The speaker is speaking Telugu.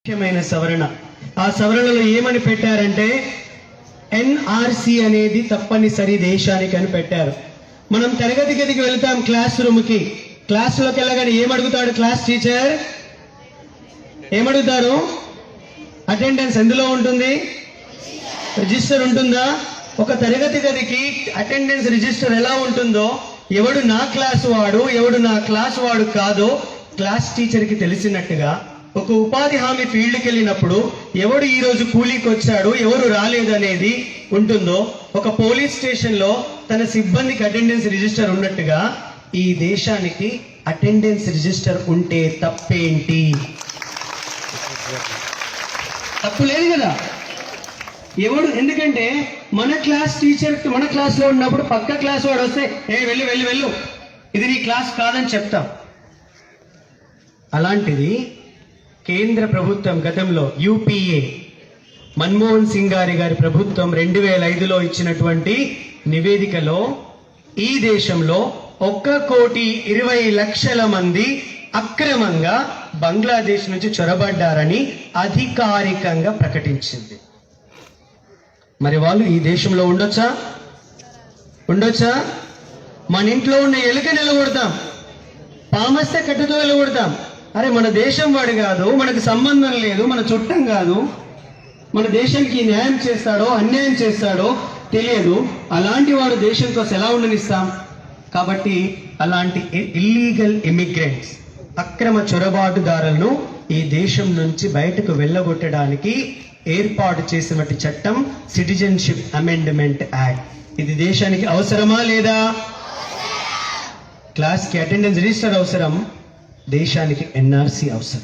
ముఖ్యమైన సవరణ. ఆ సవరణలో ఏమని పెట్టారంటే ఎన్ఆర్సి అనేది తప్పనిసరి దేశానికి అని పెట్టారు. మనం తరగతి గదికి వెళ్తాం, క్లాస్ రూమ్కి. క్లాస్లోకి వెళ్ళగానే ఏమడుగుతాడు క్లాస్ టీచర్? ఏమడుగుతారు? అటెండెన్స్ ఎందులో ఉంటుంది? రిజిస్టర్ ఉంటుందా? ఒక తరగతి గదికి అటెండెన్స్ రిజిస్టర్ ఎలా ఉంటుందో, ఎవడు నా క్లాస్ వాడు, ఎవడు నా క్లాస్ వాడు కాదో క్లాస్ టీచర్కి తెలిసినట్టుగా ఒక ఉపాధి హామీ ఫీల్డ్కి వెళ్ళినప్పుడు ఎవడు ఈ రోజు కూలీకి వచ్చాడు, ఎవరు రాలేదు అనేది ఉంటుందో, ఒక పోలీస్ స్టేషన్లో తన సిబ్బందికి అటెండెన్స్ రిజిస్టర్ ఉన్నట్టుగా ఈ దేశానికి అటెండెన్స్ రిజిస్టర్ ఉంటే తప్పేంటి? తప్పు లేదు కదా. ఎవడు, ఎందుకంటే మన క్లాస్ టీచర్ మన క్లాస్లో ఉన్నప్పుడు పక్క క్లాస్ వాడు వస్తే వెళ్ళు వెళ్ళు వెళ్ళు, ఇది నీ క్లాస్ కాదని చెప్తాం. అలాంటిది కేంద్ర ప్రభుత్వం గతంలో యూపీఏ మన్మోహన్ సింగ్ గారి ప్రభుత్వం 2005లో ఇచ్చినటువంటి నివేదికలో ఈ దేశంలో 1,20,00,000 మంది అక్రమంగా బంగ్లాదేశ్ నుంచి చొరబడ్డారని అధికారికంగా ప్రకటించింది. మరి వాళ్ళు ఈ దేశంలో ఉండొచ్చా? మన ఇంట్లో ఉన్న ఎలుకని వెళ్ళగొడతాం, పామస్తే కట్టెతో వెళ్ళగొడతాం. అరే మన దేశం వాడు కాదు, మనకు సంబంధం లేదు, మన చుట్టం కాదు, మన దేశానికి న్యాయం చేస్తాడో అన్యాయం చేస్తాడో తెలియదు, అలాంటి వాడు దేశం కోసం ఎలా ఉండనిస్తాం? కాబట్టి అలాంటి ఇల్లీగల్ ఇమిగ్రెంట్స్, అక్రమ చొరబాటుదారులను ఈ దేశం నుంచి బయటకు వెళ్ళగొట్టడానికి ఏర్పాటు చేసినటువంటి చట్టం సిటిజన్షిప్ అమెండ్మెంట్ యాక్ట్. ఇది దేశానికి అవసరమా లేదా? క్లాస్కి అటెండెన్స్ రిజిస్టర్ అవసరం, దేశానికి ఎన్ఆర్సి అవసరం.